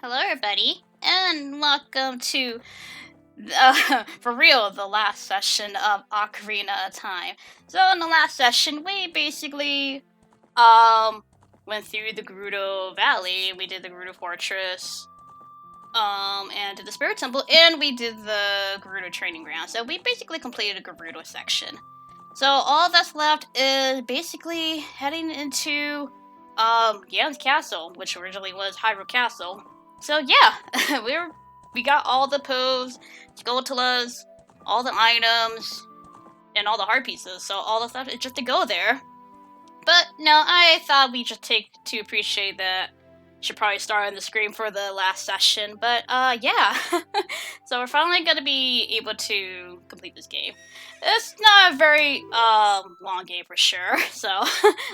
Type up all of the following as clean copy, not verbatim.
Hello, everybody, and welcome to, for real, the last session of Ocarina of Time. So, in the last session, we basically, went through the Gerudo Valley, we did the Gerudo Fortress, and did the Spirit Temple, and we did the Gerudo Training Ground. So, we basically completed the Gerudo section. So, all that's left is basically heading into, Ganon's Castle, which originally was Hyrule Castle. So yeah, we got all the pose, Skulltulas, all the items, and all the heart pieces. So all the stuff is just to go there. But no, I thought we'd just take to appreciate that. Should probably start on the screen for the last session. But yeah, so we're finally gonna be able to complete this game. It's not a very long game for sure. So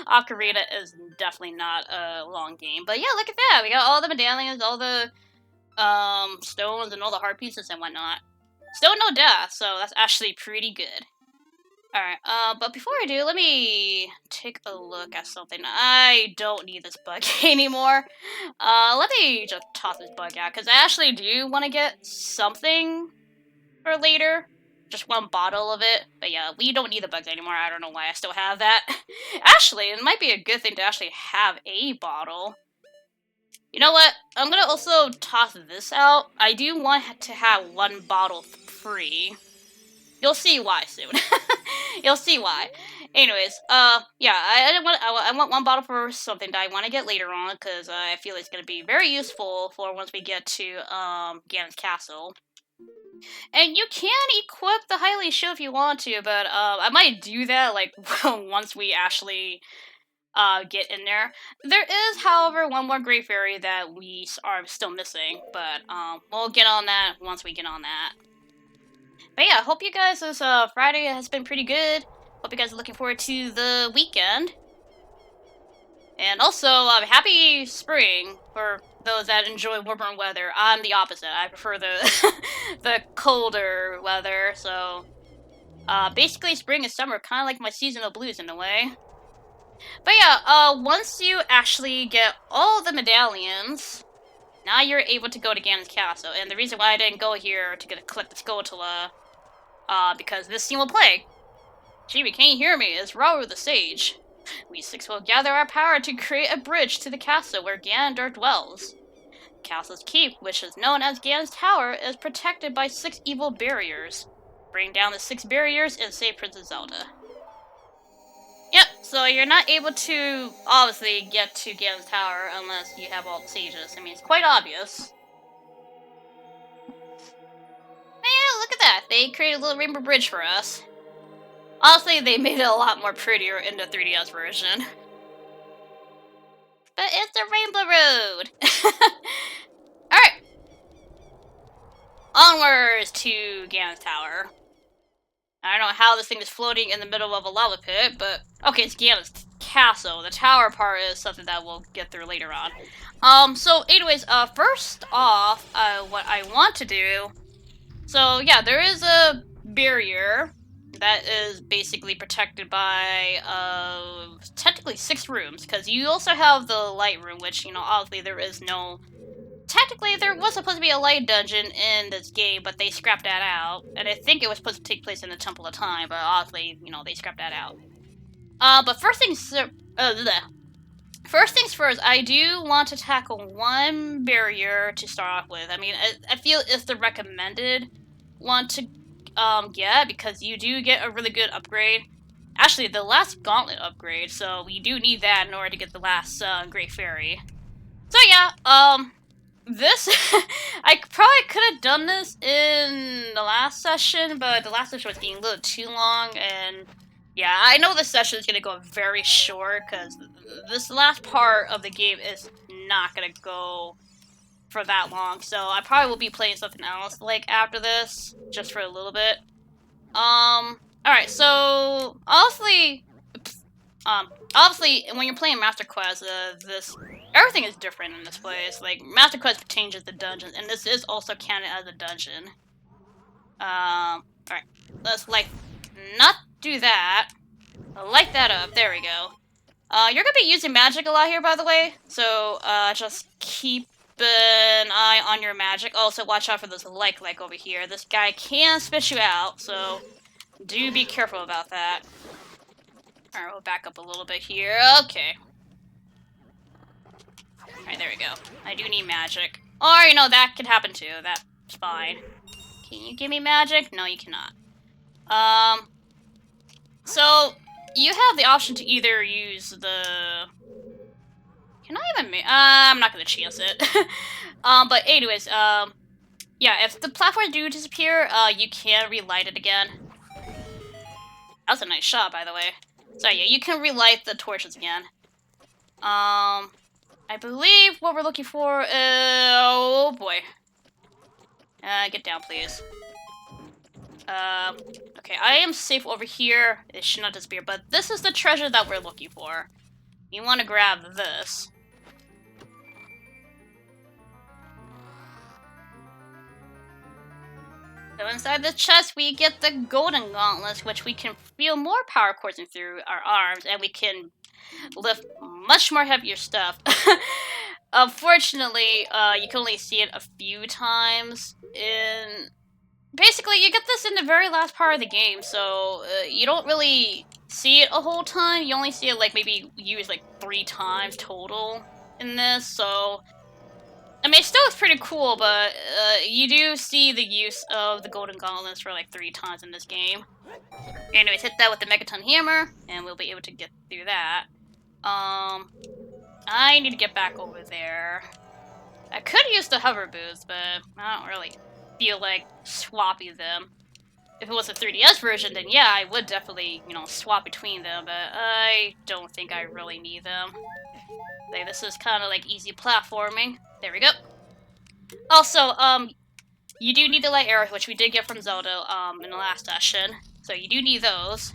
Ocarina is definitely not a long game. But yeah, look at that. We got all the medallions, all the stones, and all the heart pieces and whatnot. Still no death, so that's actually pretty good. Alright, but before I do, let me take a look at something. I don't need this bug anymore. Let me just toss this bug out, because I actually do want to get something for later. Just one bottle of it. But yeah, we don't need the bugs anymore. I don't know why I still have that. Actually, it might be a good thing to actually have a bottle. You know what? I'm gonna also toss this out. I do want to have one bottle free. You'll see why soon. You'll see why. Anyways, yeah, I want one bottle for something that I want to get later on, because I feel it's gonna be very useful for once we get to Ganon's Castle. And you can equip the Highly Shield if you want to, but I might do that like once we actually get in there. There is, however, one more Great Fairy that we are still missing, but we'll get on that once we get on that. But yeah, hope you guys this Friday has been pretty good. Hope you guys are looking forward to the weekend. And also, happy spring for those that enjoy warmer weather. I'm the opposite. I prefer the the colder weather. So, basically, spring and summer, kind of like my seasonal blues in a way. But yeah, once you actually get all the medallions, now you're able to go to Ganon's Castle. And the reason why I didn't go here to collect the Skulltula, because this scene will play. Chibi, can you hear me? It's Rauru the Sage. We six will gather our power to create a bridge to the castle where Ganondorf dwells. The castle's keep, which is known as Ganon's Tower, is protected by 6 evil barriers. Bring down the 6 barriers and save Princess Zelda. Yep, so you're not able to, obviously, get to Ganon's Tower unless you have all the sages. I mean, it's quite obvious. Yeah, look at that. They created a little rainbow bridge for us. Honestly, they made it a lot more prettier in the 3DS version. But it's a rainbow road! Alright. Onwards to Ganon's Tower. I don't know how this thing is floating in the middle of a lava pit, but... Okay, it's Ganon's Castle. The tower part is something that we'll get through later on. So anyways, first off, what I want to do... So, yeah, there is a barrier that is basically protected by, technically 6 rooms, because you also have the light room, which, you know, obviously there is no... Technically, there was supposed to be a light dungeon in this game, but they scrapped that out, and I think it was supposed to take place in the Temple of Time, but obviously, you know, they scrapped that out. But first things first, I do want to tackle one barrier to start off with. I mean, I feel it's the recommended one to get, because you do get a really good upgrade. Actually, the last gauntlet upgrade, so we do need that in order to get the last Great Fairy. So yeah, this I probably could have done this in the last session, but the last session was getting a little too long, and yeah, I know this session is gonna go very short because this last part of the game is not gonna go for that long, so I probably will be playing something else like after this, just for a little bit. Alright, so obviously when you're playing Master Quest, everything is different in this place. Like, Master Quest changes the dungeons, and this is also counted as a dungeon. Alright, let's not do that. Light that up, there we go. You're gonna be using magic a lot here, by the way, so just keep an eye on your magic. Also, watch out for this like over here. This guy can spit you out, so do be careful about that. Alright, we'll back up a little bit here. Okay. Alright, there we go. I do need magic. Or, you know, that could happen too. That's fine. Can you give me magic? No, you cannot. So, you have the option to either use the... Can I even make... I'm not gonna chance it. But anyways, yeah, if the platforms do disappear, you can relight it again. That was a nice shot, by the way. So yeah, you can relight the torches again. I believe what we're looking for is... Oh boy. Get down, please. Okay, I am safe over here. It should not disappear, but this is the treasure that we're looking for. You want to grab this. So inside the chest, we get the golden gauntlets, which we can feel more power coursing through our arms, and we can lift much more heavier stuff. Unfortunately, you can only see it a few times in... Basically, you get this in the very last part of the game, so you don't really see it a whole ton. You only see it, like, maybe used, like, 3 times total in this, so... I mean, it still is pretty cool, but you do see the use of the golden gauntlets for, like, 3 times in this game. Anyways, hit that with the Megaton Hammer, and we'll be able to get through that. I need to get back over there. I could use the hover boots, but I don't really feel like swapping them. If it was a 3DS version, then yeah, I would definitely, you know, swap between them, but I don't think I really need them. Like, this is kind of like easy platforming. There we go. Also, you do need the light arrows, which we did get from Zelda, in the last session. So you do need those.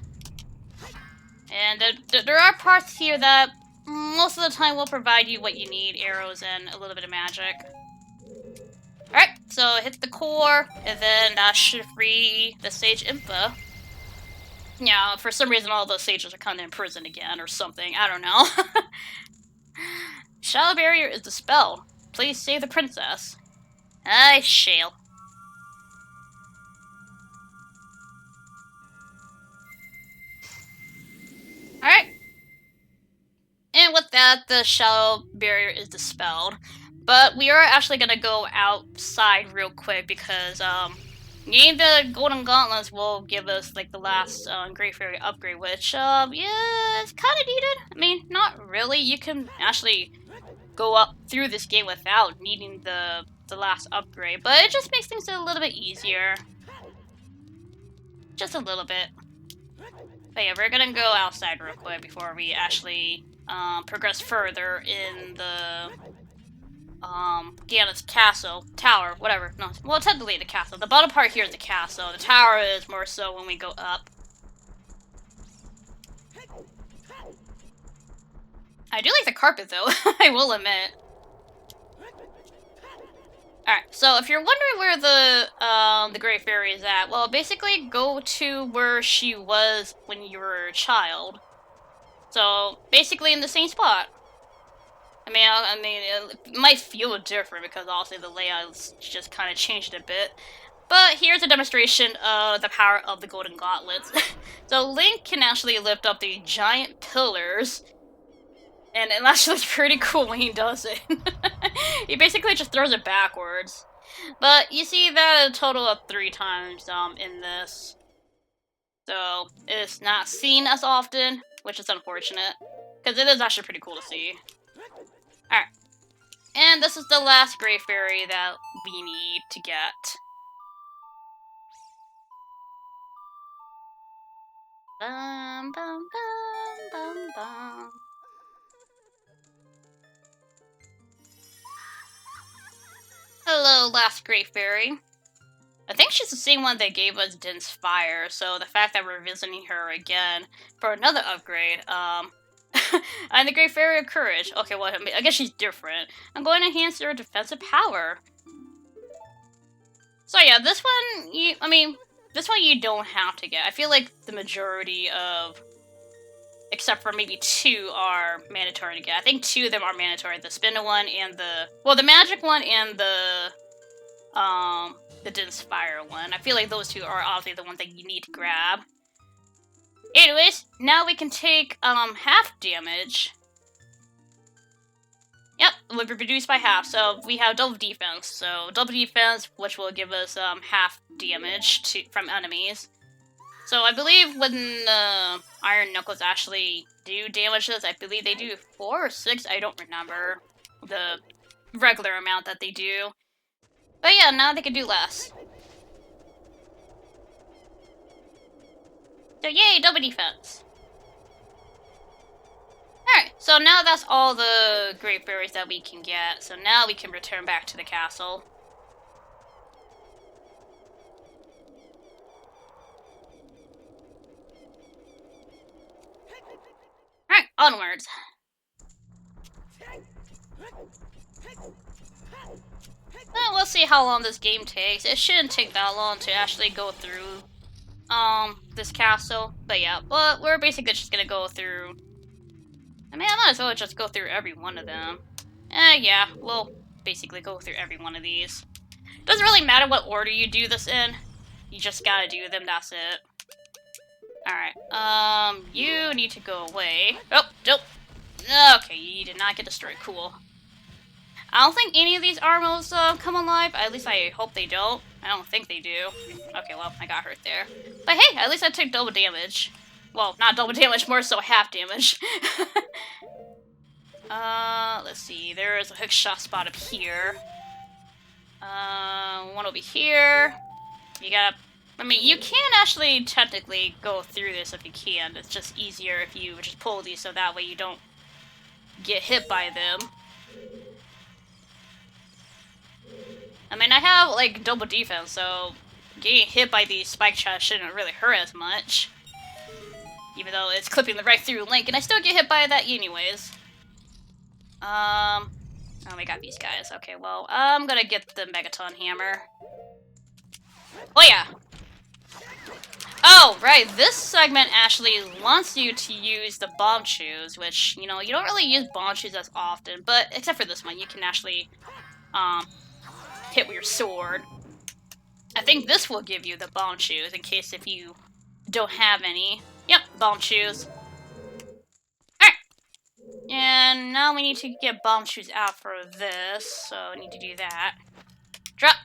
And there are parts here that most of the time will provide you what you need, arrows and a little bit of magic. Alright, so hit the core, and then that should free the Sage Impa. Yeah, for some reason all those sages are kind of in prison again, or something, I don't know. Shadow Barrier is dispelled. Please save the princess. I shall. Alright. And with that, the Shadow Barrier is dispelled. But we are actually gonna go outside real quick because, getting the Golden Gauntlets will give us, like, the last, Great Fairy upgrade, which, yeah, it's kinda needed. I mean, not really. You can actually go up through this game without needing the last upgrade, but it just makes things a little bit easier. Just a little bit. But yeah, we're gonna go outside real quick before we actually, progress further in the... Ganon's castle, tower, whatever. No, well, technically the castle. The bottom part here is the castle. The tower is more so when we go up. I do like the carpet, though. I will admit. Alright, so if you're wondering where the Great Fairy is at, well, basically go to where she was when you were a child. So, basically in the same spot. I mean, it might feel different because obviously the layout's just kind of changed a bit. But here's a demonstration of the power of the Golden Gauntlets. So Link can actually lift up the giant pillars, and it actually looks pretty cool when he does it. He basically just throws it backwards. But you see that a total of 3 times in this. So it's not seen as often, which is unfortunate, because it is actually pretty cool to see. Alright. And this is the last Great Fairy that we need to get. Bum, bum, bum, bum, bum. Hello, last Great Fairy. I think she's the same one that gave us Din's Fire, so the fact that we're visiting her again for another upgrade, and the Great Fairy of Courage. Okay, well, I guess she's different. I'm going to enhance her defensive power. So yeah, this one, this one you don't have to get. I feel like the majority of except for maybe 2 are mandatory to get. I think 2 of them are mandatory. The spin one and the magic one and the Dinspire one. I feel like those 2 are obviously the ones that you need to grab. Anyways, now we can take half damage. Yep, will be reduced by half, so we have double defense. So double defense, which will give us half damage from enemies. So I believe when the Iron Knuckles actually do damage us, I believe they do 4 or 6, I don't remember the regular amount that they do. But yeah, now they can do less. So yay, double defense. Alright, so now that's all the great berries that we can get. So now we can return back to the castle. Alright, onwards. Well, we'll see how long this game takes. It shouldn't take that long to actually go through this castle. But yeah, but we're basically just gonna go through. I mean, I might as well just go through every one of them. Yeah, we'll basically go through every one of these. Doesn't really matter what order you do this in. You just gotta do them, that's it. Alright, you need to go away. Oh, nope. Okay, you did not get destroyed, cool. I don't think any of these Armos come alive. At least I hope they don't. I don't think they do. Okay, well, I got hurt there. But hey, at least I took double damage. Well, not double damage, more so half damage. Let's see. There is a hook shot spot up here. One over here. You gotta... I mean, you can actually technically go through this if you can. It's just easier if you just pull these so that way you don't get hit by them. I mean, I have, like, double defense, so getting hit by these spike shots shouldn't really hurt as much. Even though it's clipping right through Link, and I still get hit by that anyways. Oh, we got these guys. Okay, well, I'm gonna get the Megaton Hammer. Oh, yeah. Oh, right, this segment actually wants you to use the bomb shoes, which, you know, you don't really use bomb shoes as often, but except for this one, you can actually, hit with your sword. I think this will give you the bomb shoes in case if you don't have any. Yep, bomb shoes. Alright. And now we need to get bomb shoes out for this, so I need to do that. Drop.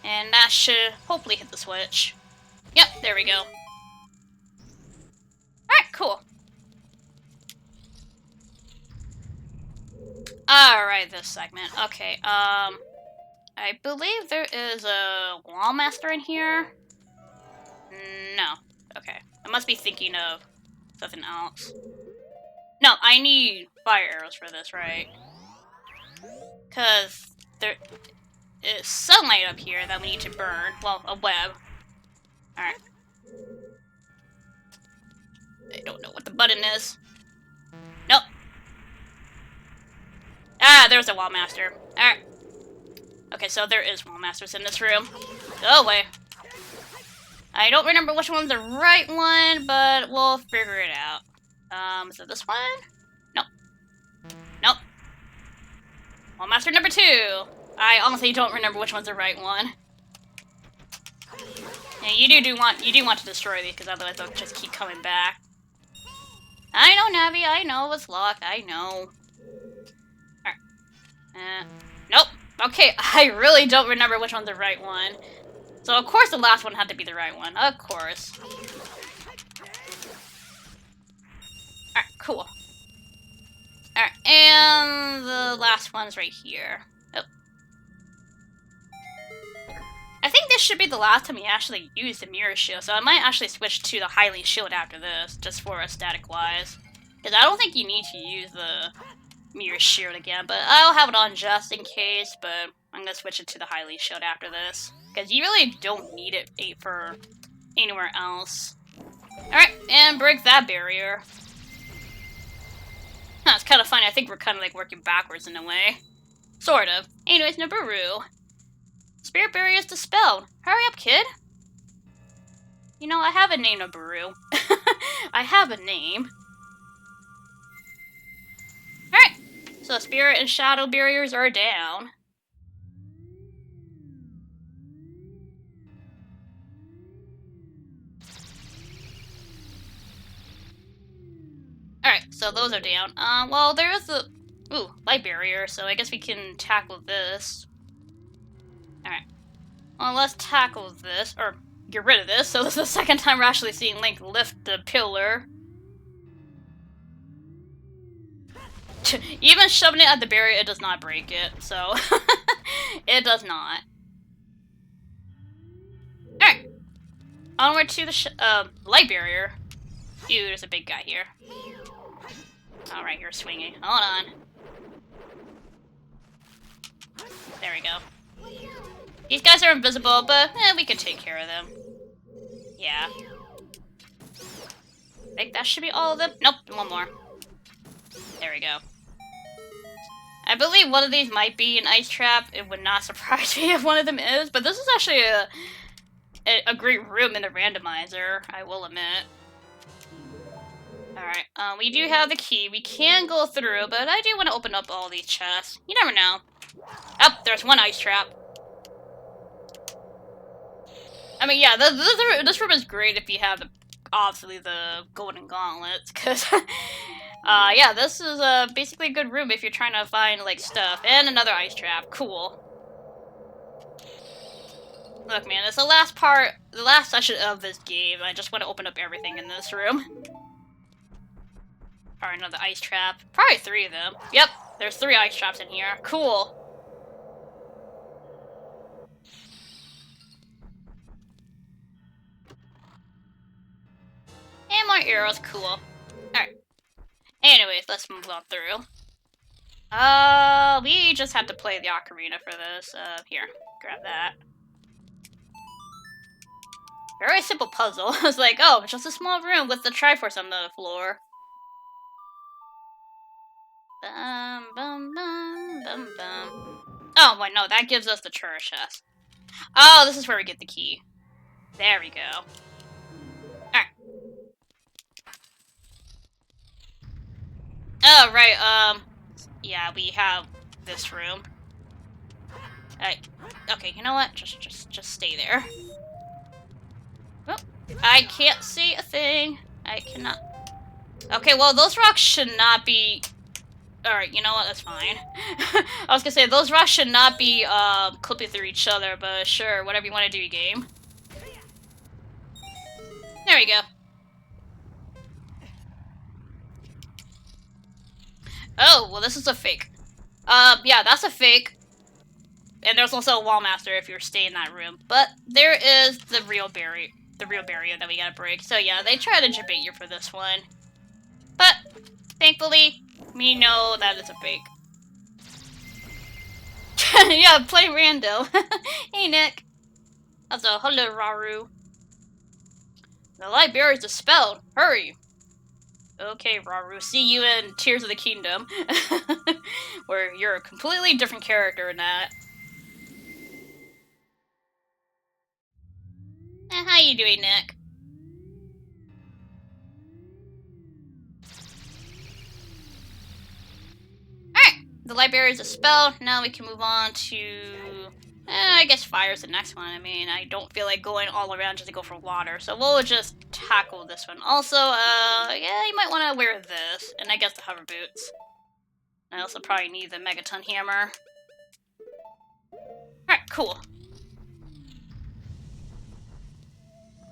And that should hopefully hit the switch. Yep, there we go. Alright, cool. Alright, this segment. Okay, I believe there is a wall master in here. No. Okay. I must be thinking of something else. No, I need fire arrows for this, right? Because there is sunlight up here that we need to burn. Well, a web. Alright. I don't know what the button is. Nope. Ah, there's a wall master. Alright. Okay, so there is wall masters in this room. Go away. I don't remember which one's the right one, but we'll figure it out. Is it this one? Nope. Nope. Wall master number 2. I honestly don't remember which one's the right one. And you do want to destroy these, because otherwise they'll just keep coming back. I know, Navi. I know it's locked. I know. Alright. Nope. Okay, I really don't remember which one's the right one. So of course the last one had to be the right one. Of course. Alright, cool. Alright, and the last one's right here. Oh. I think this should be the last time we actually use the mirror shield, so I might actually switch to the Hylian shield after this, just for aesthetic wise. Because I don't think you need to use the mirror shield again, but I'll have it on just in case, but I'm gonna switch it to the Hylian shield after this. Because you really don't need it for anywhere else. Alright, and break that barrier. Huh, it's kind of funny. I think we're kind of like working backwards in a way. Sort of. Anyways, Nibiru. Spirit barrier is dispelled. Hurry up, kid. You know, I have a name, Nibiru. I have a name. Alright, so spirit and shadow barriers are down. Alright, so those are down. Well, there is a... Ooh, light barrier, so I guess we can tackle this. Alright. Well, let's tackle this, or get rid of this, so this is the second time we're actually seeing Link lift the pillar. Even shoving it at the barrier, it does not break it, so... it does not. Alright. Onward to the light barrier. Ew, there's a big guy here. Alright, you're swinging. Hold on. There we go. These guys are invisible, but we can take care of them. Yeah. I think that should be all of them. Nope, one more. There we go. I believe one of these might be an ice trap. It would not surprise me if one of them is, but this is actually a great room in the randomizer, I will admit. Alright, we do have the key. We can go through, but I do want to open up all these chests. You never know. Oh, there's one ice trap. I mean, yeah, this room is great if you have, obviously, the golden gauntlets, because, yeah, this is basically a good room if you're trying to find, like, stuff. And another ice trap. Cool. Look, man, it's the last session of this game. I just want to open up everything in this room. Alright, another ice trap. Probably 3 of them. Yep, there's 3 ice traps in here. Cool. And more arrows, cool. Alright. Anyways, let's move on through. We just had to play the Ocarina for this. Here, grab that. Very simple puzzle. I was like, oh, just a small room with the Triforce on the floor. Bum, bum, bum, bum, bum. Oh, wait, no, that gives us the treasure chest. Oh, this is where we get the key. There we go. Alright. Oh, right, yeah, we have this room. Alright. Okay, you know what? Just stay there. Oh, I can't see a thing. I cannot. Okay, well, those rocks should not be... Alright, you know what? That's fine. I was gonna say, those rocks should not be, clipping through each other, but sure, whatever you want to do, game. There we go. Oh, well, this is a fake. Yeah, that's a fake. And there's also a wall master if you're staying in that room. But there is the real barrier that we gotta break. So yeah, they try to debate you for this one. But, thankfully, we know that it's a fake. Yeah, play rando. Hey, Nick. Also, hello, Raru. The light barrier is dispelled. Hurry. Okay, Raru. See you in Tears of the Kingdom. Where you're a completely different character in that. How you doing, Nick? Alright, the light barrier is dispelled. Now we can move on to... I guess fire's the next one. I mean, I don't feel like going all around just to go for water, so we'll just tackle this one. Also, yeah, you might want to wear this, and I guess the hover boots. I also probably need the Megaton hammer. Alright, cool.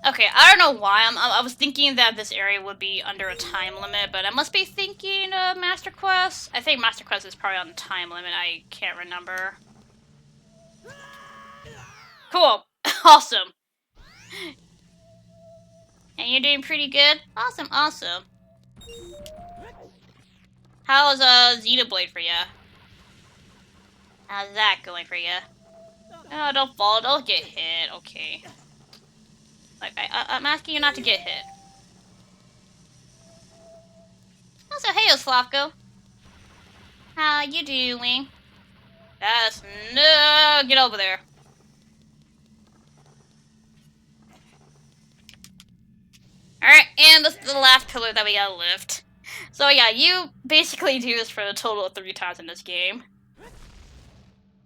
Okay, I don't know why. I was thinking that this area would be under a time limit, but I must be thinking Master Quest. I think Master Quest is probably on the time limit. I can't remember. Cool. Awesome. And you're doing pretty good? Awesome, awesome. How's Xenoblade for ya? How's that going for ya? Oh, don't fall, don't get hit. Okay. Like, I'm asking you not to get hit. Also, hey, Slavko. How you doing? That's no... Get over there. Alright, and this is the last pillar that we gotta lift. So yeah, you basically do this for a total of 3 times in this game.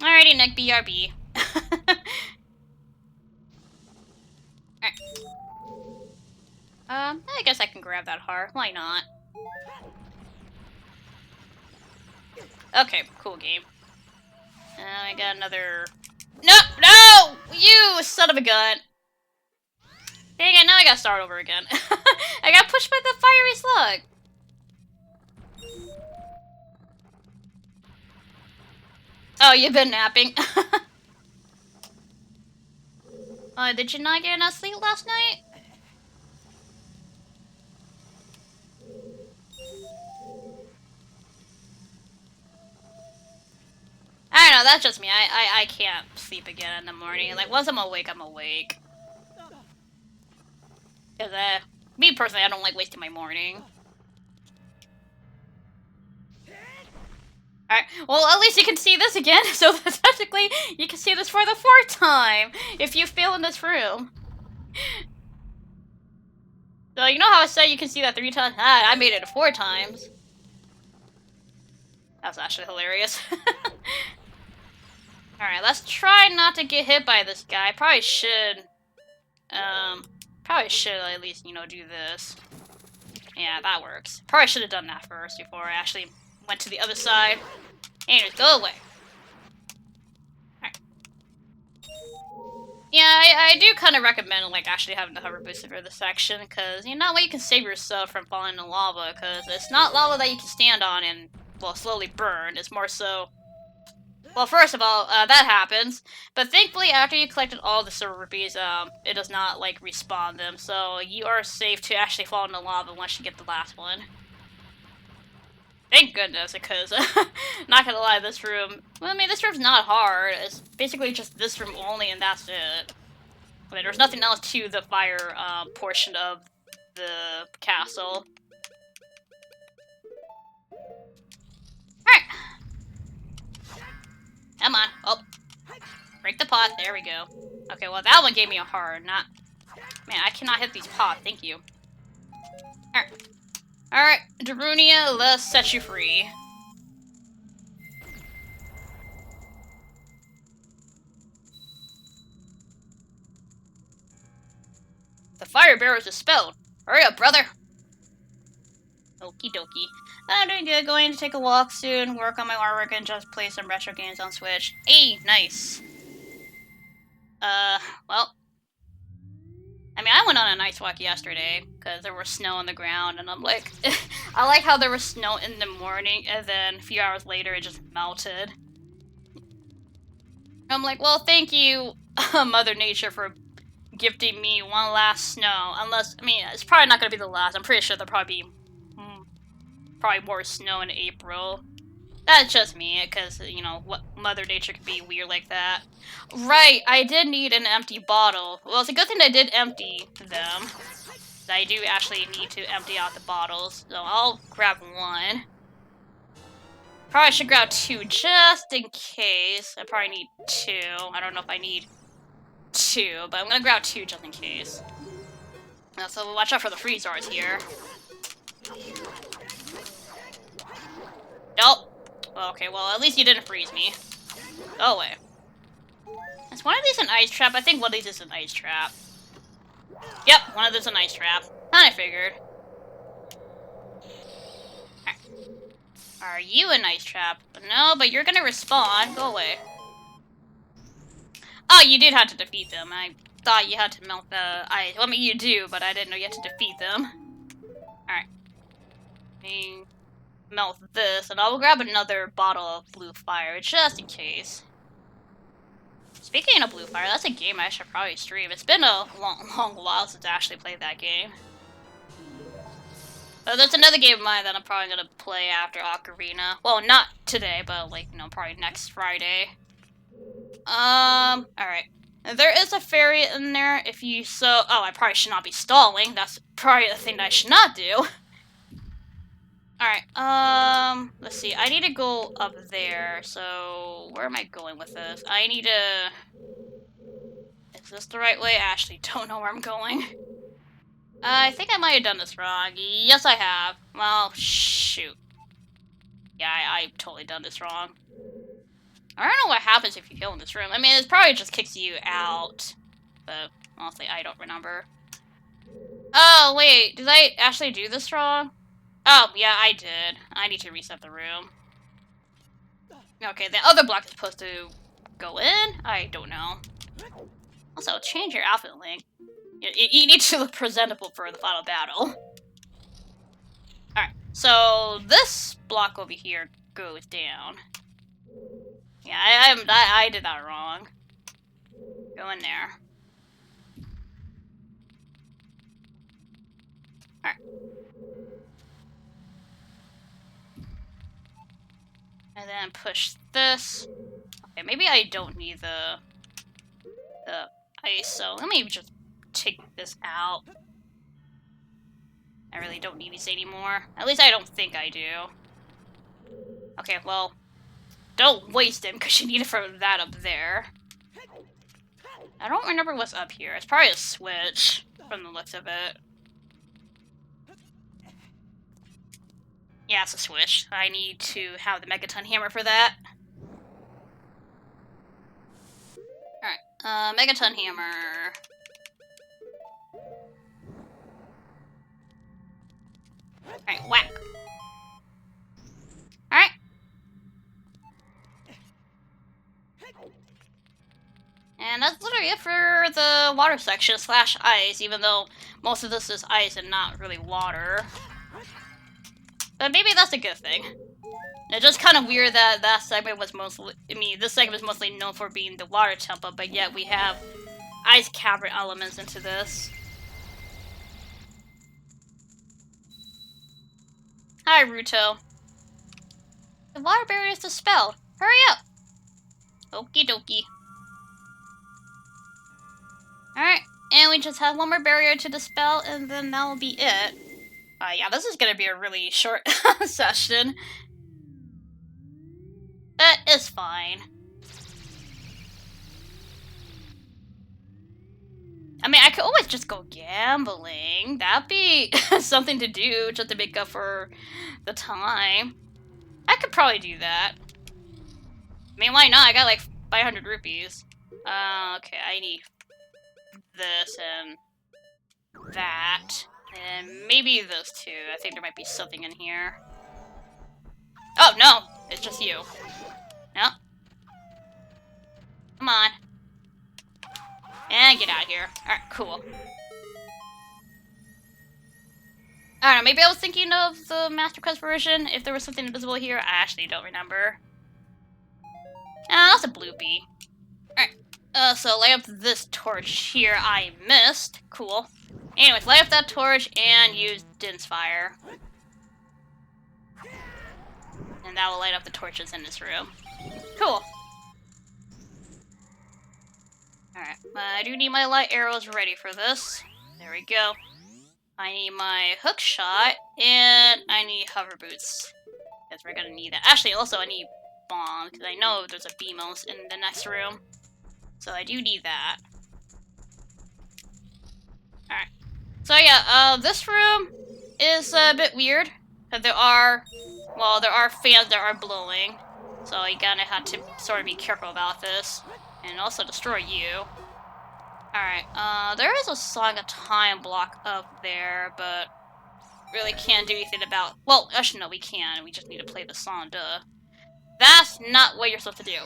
Alrighty, Nick, BRB. Alright. I guess I can grab that heart. Why not? Okay, cool game. I got another... No! No! You son of a gun! Dang it, now I gotta start over again. I got pushed by the fiery slug! Oh, you've been napping. Did you not get enough sleep last night? I don't know, that's just me. I can't sleep again in the morning. Like, once I'm awake, I'm awake. Because, me personally, I don't like wasting my morning. Alright, well, at least you can see this again, so technically, you can see this for the 4th time, if you fail in this room. So, you know how I said you can see that 3 times? Ah, I made it 4 times. That's actually hilarious. Alright, let's try not to get hit by this guy. Probably should at least, you know, do this. Yeah, that works. Probably should have done that first before I actually went to the other side. Anyways, go away. Alright. Yeah, I do kind of recommend, like, actually having the hover booster for this section, because, you know, that way you can save yourself from falling into lava, because it's not lava that you can stand on and, well, slowly burn. It's more so... Well, first of all, that happens, but thankfully after you collected all the silver rupees, it does not, like, respawn them, so you are safe to actually fall into lava once you get the last one. Thank goodness, because, not gonna lie, this room, well, I mean, this room's not hard, it's basically just this room only, and that's it. I mean, there's nothing else to the fire, portion of the castle. Alright. Come on. Oh. Break the pot. There we go. Okay, well, that one gave me a heart. Not... Man, I cannot hit these pots. Thank you. Alright. Alright, Darunia, let's set you free. The fire bearer is dispelled. Hurry up, brother. Okie dokie. I'm doing good. Going to take a walk soon, work on my artwork, and just play some retro games on Switch. Hey, nice. Well. I mean, I went on a nice walk yesterday, because there was snow on the ground, and I'm like... I like how there was snow in the morning, and then a few hours later it just melted. I'm like, well, thank you, Mother Nature, for gifting me one last snow. Unless, I mean, it's probably not going to be the last. I'm pretty sure there'll probably be... probably more snow in April. That's just me, because, you know, what Mother Nature can be weird like that. Right, I did need an empty bottle. Well, it's a good thing I did empty them. I do actually need to empty out the bottles, so I'll grab one. Probably should grab 2 just in case. I probably need 2. I don't know if I need 2, but I'm gonna grab 2 just in case. So watch out for the freezers here. Nope. Okay, well, at least you didn't freeze me. Go away. Is one of these an ice trap? I think one of these is an ice trap. Yep, one of these is an ice trap. Kinda figured. Right. Are you an ice trap? No, but you're gonna respawn. Go away. Oh, you did have to defeat them. I thought you had to melt the ice. Well, I mean, you do, but I didn't know you had to defeat them. Alright. Melt this, and I'll grab another bottle of blue fire, just in case. Speaking of blue fire, that's a game I should probably stream. It's been a long while since I actually played that game. But there's another game of mine that I'm probably gonna play after Ocarina. Well, not today, but, like, you know, probably next Friday. Alright. There is a fairy in there if you so... Oh, I probably should not be stalling. That's probably the thing that I should not do. Alright, let's see. I need to go up there, so where am I going with this? I need to... Is this the right way? I actually don't know where I'm going. I think I might have done this wrong. Yes, I have. Well, shoot. Yeah, I've totally done this wrong. I don't know what happens if you go in this room. I mean, it probably just kicks you out. But, honestly, I don't remember. Oh, wait. Did I actually do this wrong? Oh, yeah, I did. I need to reset the room. Okay, the other block is supposed to go in? I don't know. Also, change your outfit, Link. You need to look presentable for the final battle. Alright, so this block over here goes down. Yeah, I did that wrong. Go in there. Alright. And then push this. Okay, maybe I don't need the ice, so let me just take this out. I really don't need these anymore. At least I don't think I do. Okay, well, don't waste them, because you need it for that up there. I don't remember what's up here. It's probably a switch, from the looks of it. Yeah, it's a switch. I need to have the Megaton Hammer for that. Alright, Megaton Hammer. Alright, whack. Alright. And that's literally it for the water section / ice, even though most of this is ice and not really water. But maybe that's a good thing. It's just kind of weird that that segment was mostly, this segment is mostly known for being the water temple, but yet we have ice cavern elements into this. Hi, Ruto. The water barrier is dispelled. Hurry up! Okie dokie. Alright, and we just have one more barrier to dispel, and then that will be it. Yeah, this is gonna be a really short session. But it's fine. I mean, I could always just go gambling. That'd be something to do just to make up for the time. I could probably do that. I mean, why not? I got like 500 rupees. Okay, I need this and that. And maybe those two. I think there might be something in here. Oh, no! It's just you. No. Come on. And get out of here. Alright, cool. I don't know, maybe I was thinking of the Master Quest version, if there was something invisible here. I actually don't remember. That's a bloopy. Alright, so light up this torch here I missed. Cool. Anyways, light up that torch and use Din's Fire. And that will light up the torches in this room. Cool. Alright, I do need my light arrows ready for this. There we go. I need my hook shot, and I need hover boots. Because we're gonna need that. Actually, also I need bomb, because I know there's a Beamos in the next room. So I do need that. Alright. So yeah, this room is a bit weird. Because there are fans that are blowing. So you gotta have to sort of be careful about this. And also destroy you. Alright, there is a Song of Time block up there, but really can't do anything about... Well, actually, no, we can. We just need to play the song, duh. That's not what you're supposed to do.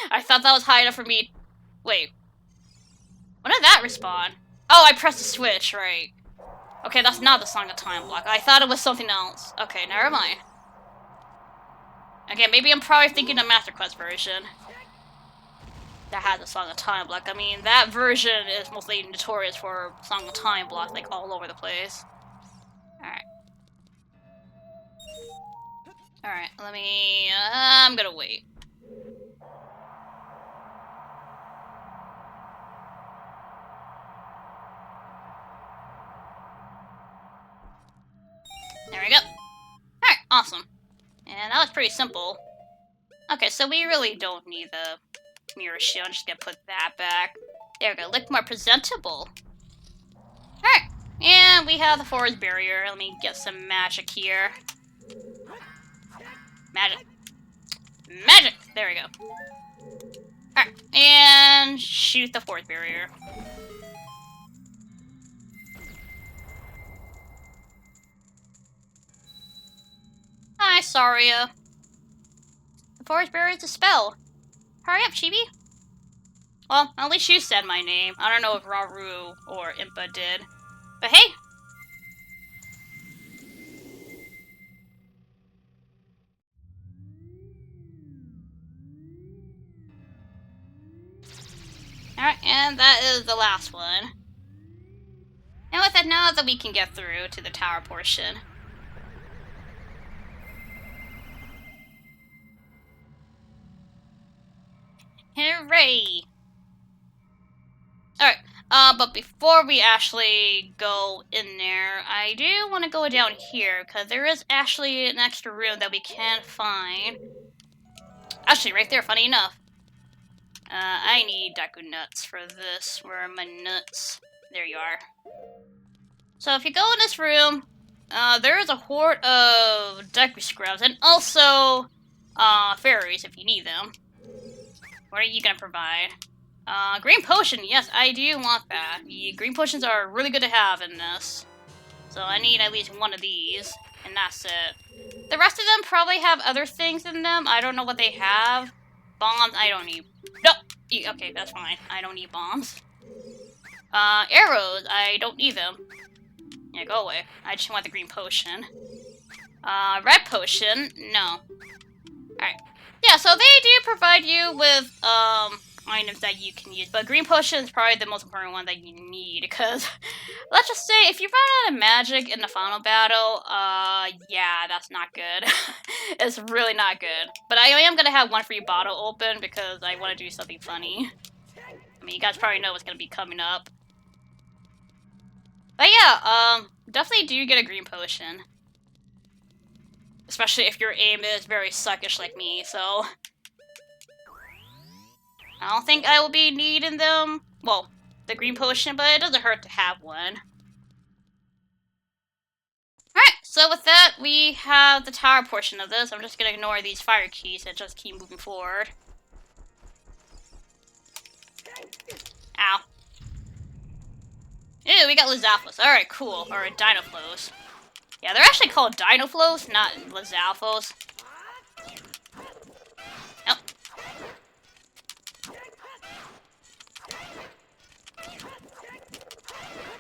I thought that was high enough for me... Wait. When did that respawn? Oh, I pressed the switch, right. Okay, that's not the Song of Time block. I thought it was something else. Okay, never mind. Okay, maybe I'm probably thinking the Master Quest version. That has a Song of Time block. I mean, that version is mostly notorious for Song of Time blocks, like, all over the place. Alright. Alright, let me... I'm gonna wait. There we go. Alright, awesome. And that was pretty simple. Okay, so we really don't need the mirror shield. I'm just gonna put that back. There we go, look more presentable. Alright, And we have the forest barrier. Let me get some magic here. Magic. Magic! There we go. Alright, and shoot the forest barrier. Hi, Saria. The forest barrier is a spell. Hurry up, Chibi. Well, at least you said my name. I don't know if Raru or Impa did. But hey! Alright, and that is the last one. And with that, now that we can get through to the tower portion. Hooray! Alright, but before we actually go in there, I do want to go down here, because there is actually an extra room that we can't find. Actually, right there, funny enough. I need Deku Nuts for this. Where are my nuts? There you are. So if you go in this room, there is a horde of Deku Scrubs, and also, fairies if you need them. What are you gonna provide? Green potion, yes, I do want that. The green potions are really good to have in this. So I need at least one of these, and that's it. The rest of them probably have other things in them. I don't know what they have. Bombs, I don't need. Nope. Okay, that's fine. I don't need bombs. Arrows, I don't need them. Yeah, go away. I just want the green potion. Red potion, no. Alright. Yeah, so they do provide you with, items that you can use, but green potion is probably the most important one that you need, because, let's just say, if you run out of magic in the final battle, yeah, that's not good. It's really not good. But I am gonna have one free bottle open, because I want to do something funny. I mean, you guys probably know what's gonna be coming up. But yeah, definitely do get a green potion. Especially if your aim is very suckish like me, so... I don't think I will be needing them. Well, the green potion, but it doesn't hurt to have one. Alright, so with that, we have the tower portion of this. I'm just gonna ignore these fire keys and just keep moving forward. Ow. Ew, we got Lizalfos. Alright, cool. Or Dinoflos. Yeah, they're actually called Dinoflos, not Lizalfos. Nope.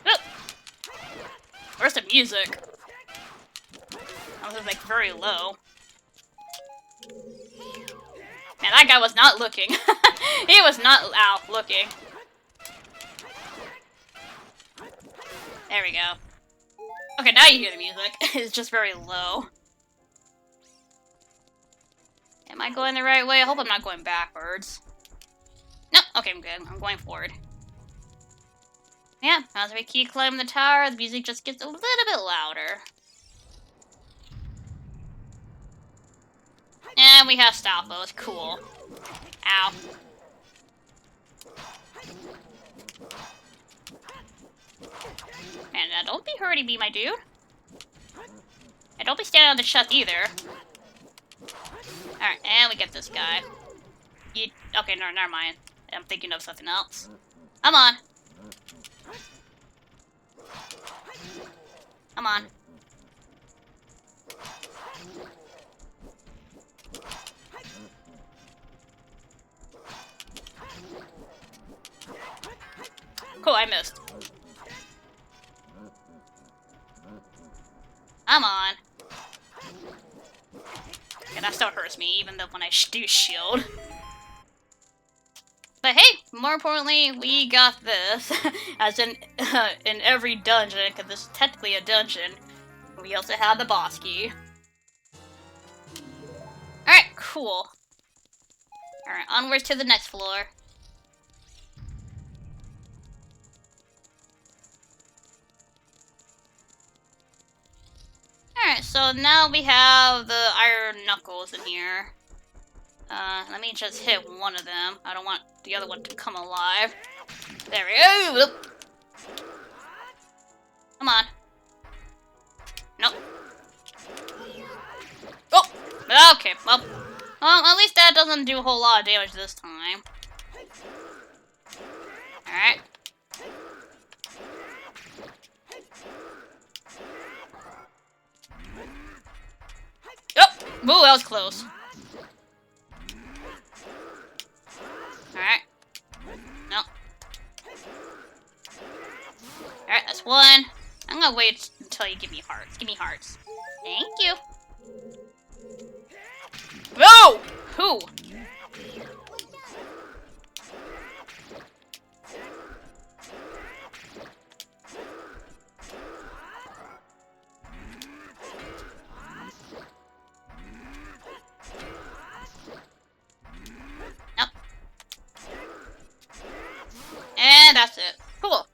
Oop. Where's the music? That was like very low. Man, that guy was not looking. He was not out looking. There we go. Okay, now you hear the music. It's just very low. Am I going the right way? I hope I'm not going backwards. Nope. Okay, I'm good. I'm going forward. Yeah, as we keep climbing the tower, the music just gets a little bit louder. And we have Stalfos. Cool. Ow. Man, don't be hurting me, my dude. And don't be standing on the shut either. Alright, and we get this guy. Okay, no, never mind. I'm thinking of something else. Come on. Come on. Cool, I missed. Come on. Yeah, that still hurts me, even though when I do shield. But hey, more importantly, we got this. As in every dungeon, because this is technically a dungeon. We also have the boss key. Alright, cool. Alright, onwards to the next floor. Alright, so now we have the iron knuckles in here. Let me just hit one of them. I don't want the other one to come alive. There we go! Come on. Nope. Oh! Okay, well, at least that doesn't do a whole lot of damage this time. Alright. Oh! Ooh, that was close. Alright. Nope. Alright, that's one. I'm gonna wait until you give me hearts. Give me hearts. Thank you. No! Who? Nope. And that's it. Cool.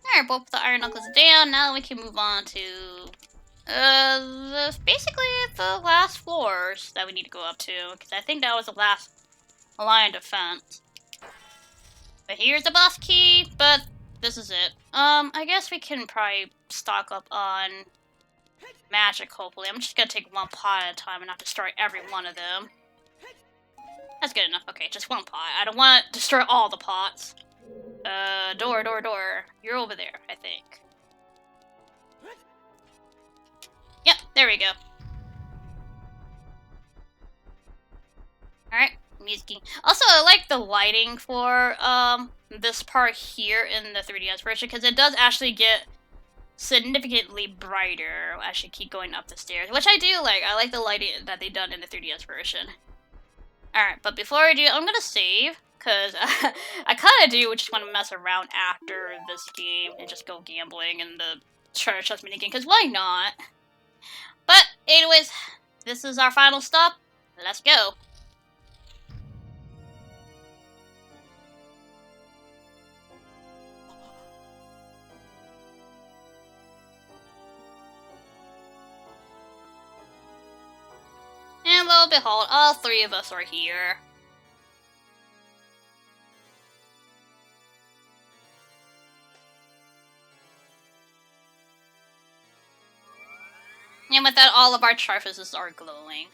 Alright, both the iron knuckles down. Now we can move on to basically the last floors that we need to go up to, because I think that was the last line of defense. But here's the boss key, but this is it. I guess we can probably stock up on magic, hopefully. I'm just gonna take one pot at a time and not destroy every one of them. That's good enough. Okay, just one pot. I don't want to destroy all the pots. Door. You're over there, I think. Yep, there we go. Alright, music. Also, I like the lighting for, this part here in the 3DS version, because it does actually get significantly brighter as you keep going up the stairs, which I do like. I like the lighting that they done in the 3DS version. Alright, but before I do, I'm gonna save, because I kind of do just want to mess around after this game and just go gambling in the treasure chest minigame, because why not? But, anyways, this is our final stop. Let's go. And lo and behold, all three of us are here. And with that, all of our trifuses are glowing.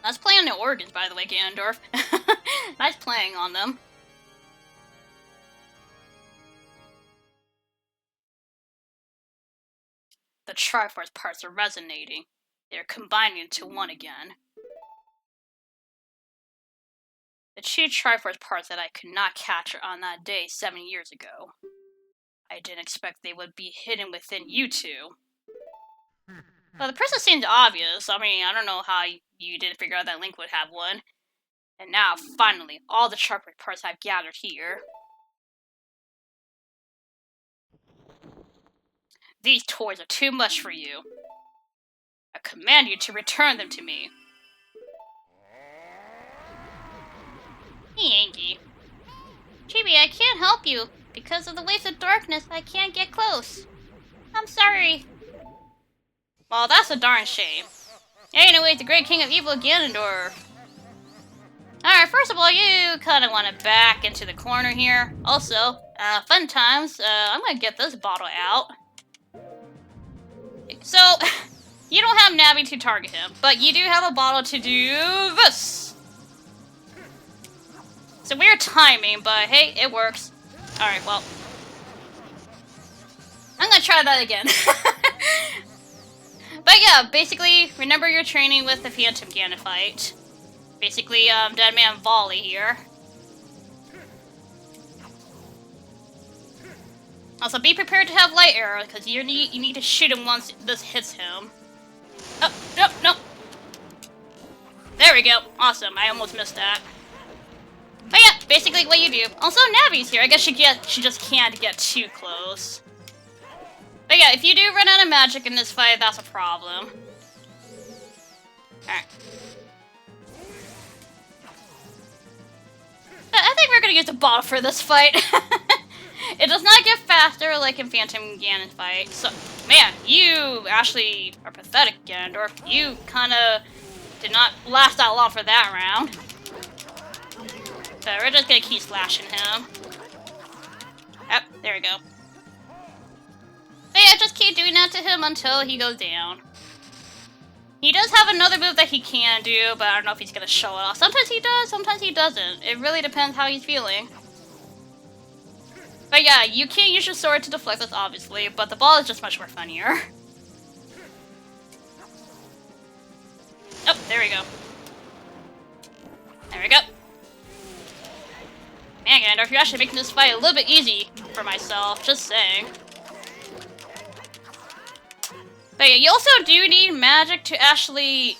Nice playing on the organs, by the way, Ganondorf. Nice playing on them. The Triforce parts are resonating. They're combining into one again. The two Triforce parts that I could not capture on that day 7 years ago. I didn't expect they would be hidden within you two. Well, the process seems obvious. I mean, I don't know how you didn't figure out that Link would have one. And now, finally, all the Triforce parts have gathered here. These toys are too much for you. I command you to return them to me. Hey, Angie. Chibi, I can't help you. Because of the waves of darkness, I can't get close. I'm sorry. Well, that's a darn shame. Anyway, the great king of evil, Ganondorf. Alright, first of all, you kind of want to back into the corner here. Also, fun times, I'm gonna get this bottle out. So, you don't have Navi to target him, but you do have a bottle to do this. It's a weird timing, but hey, it works. Alright, well. I'm gonna try that again. But yeah, basically, remember your training with the Phantom Ganon fight. Basically, Dead Man Volley here. Also, be prepared to have light arrow, because you need to shoot him once this hits him. Oh, no. There we go. Awesome, I almost missed that. But yeah, basically what you do. Also, Navi's here. I guess she just can't get too close. But yeah, if you do run out of magic in this fight, that's a problem. Alright. I think we're gonna use the bottle for this fight. It does not get faster like in Phantom Ganon fight. So, man, you actually are pathetic, Ganondorf. You kinda Did not last that long for that round. So we're just gonna keep slashing him. Oh, there we go. But yeah, just keep doing that to him until he goes down. He does have another move that he can do, but I don't know if he's gonna show it off. Sometimes he does, sometimes he doesn't. It really depends how he's feeling. But yeah, you can't use your sword to deflect this, obviously, but the ball is just much more funnier. Oh, there we go. There we go. Man, Gandalf, you're actually making this fight a little bit easy for myself, just saying. But yeah, you also do need magic to actually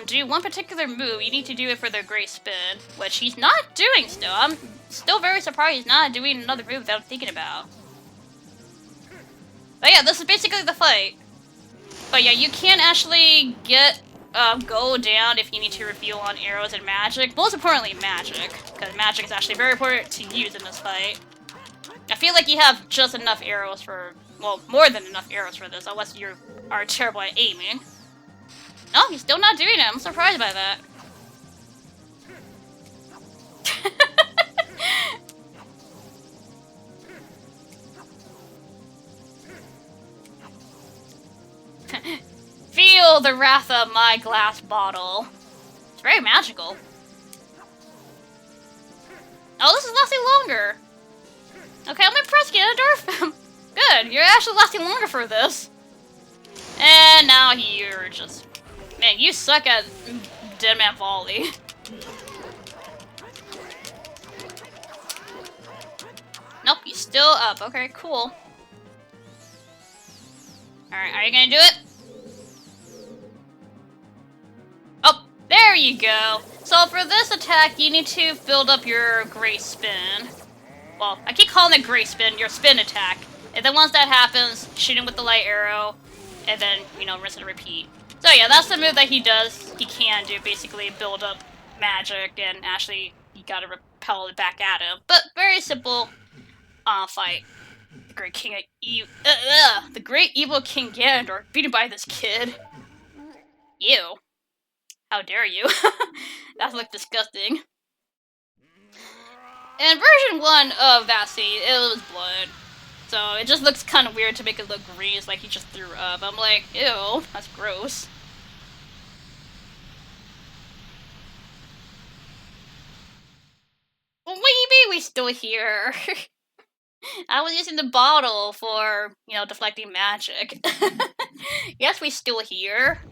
do one particular move. You need to do it for the Great Spin, which he's not doing still. I'm still very surprised he's not doing another move that I'm thinking about. But yeah, this is basically the fight. But yeah, you can actually get go down if you need to reveal on arrows and magic. Most importantly, magic, because magic is actually very important to use in this fight. I feel like you have just enough arrows for, well, more than enough arrows for this, unless you are terrible at aiming. No, he's still not doing it. I'm surprised by that. Feel the wrath of my glass bottle. It's very magical. Oh, this is lasting longer. Okay, I'm impressed, Ganondorf. Good, you're actually lasting longer for this. And now you're just... Man, you suck at Dead Man Volley. Nope, he's still up. Okay, cool. Alright, are you gonna do it? Oh, there you go. So for this attack, you need to build up your Great Spin. Well, I keep calling it Great Spin, your spin attack. And then once that happens, shoot him with the light arrow, and then, you know, rinse and repeat. So yeah, that's the move that he does. He can do, basically build up magic, and actually, you gotta repel it back at him. But very simple fight. The great king of the great evil King Ganondorf, beaten by this kid. Ew. How dare you? That looked disgusting. In version 1 of that scene, it was blood. So it just looks kind of weird to make it look green. It's like he just threw up. I'm like, ew, that's gross. Well, what do you mean we still here? I was using the bottle for, you know, deflecting magic. Yes, we still here.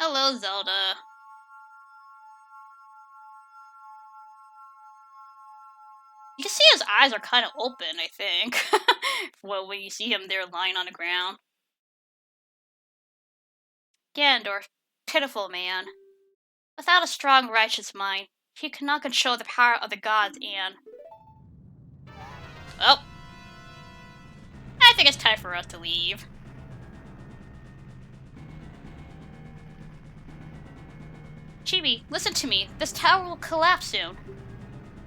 Hello, Zelda. You can see his eyes are kind of open, I think. Well, when you see him there lying on the ground. Ganondorf, pitiful man. Without a strong, righteous mind, he cannot control the power of the gods and... Oh. I think it's time for us to leave. Chibi, listen to me. This tower will collapse soon.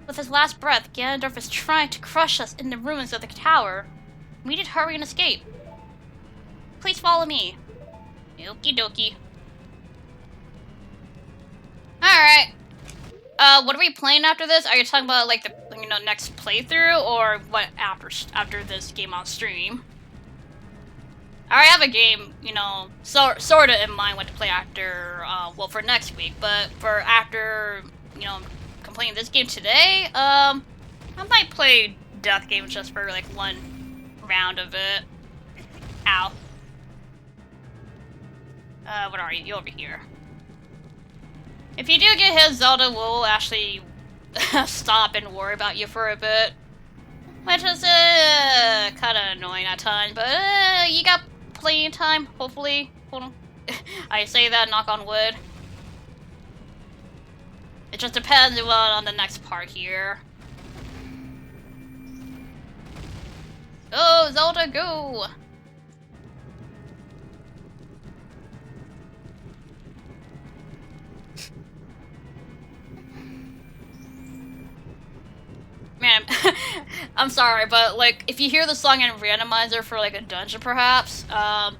With his last breath, Ganondorf is trying to crush us in the ruins of the tower. We need to hurry and escape. Please follow me. Okie dokie. Alright. What are we playing after this? Are you talking about, like, the, you know, next playthrough, or what after this game on stream? I already have a game, you know, sorta in mind what to play after, well, for next week, but for after, you know, completing this game today, I might play Death Game just for, like, one round of it. Ow. What are you? You're over here. If you do get hit, Zelda will actually stop and worry about you for a bit. Which is, kind of annoying at times, but, you got plenty of time, hopefully. Hold on. I say that, knock on wood. It just depends on the next part here. Go, Zelda, go! Man, I'm sorry, but like, if you hear the song in randomizer for like a dungeon, perhaps, I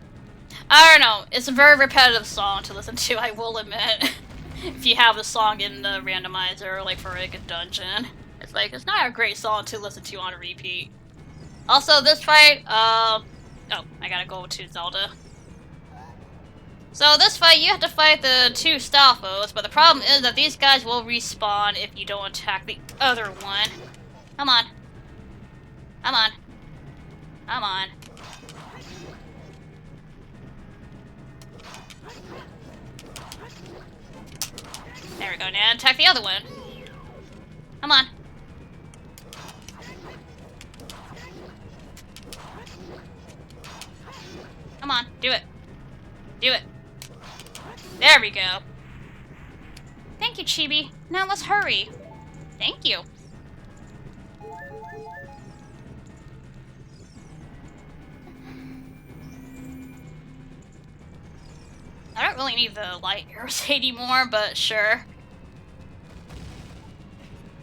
don't know. It's a very repetitive song to listen to, I will admit. If you have the song in the randomizer, like for like a dungeon, it's like it's not a great song to listen to on repeat. Also, this fight, oh, I gotta go to Zelda. So this fight, you have to fight the 2 Stalfos, but the problem is that these guys will respawn if you don't attack the other one. Come on. Come on. Come on. There we go, now attack the other one. Come on. Come on, do it. Do it. There we go. Thank you, Chibi. Now let's hurry. Thank you. I don't really need the light arrows anymore, but sure.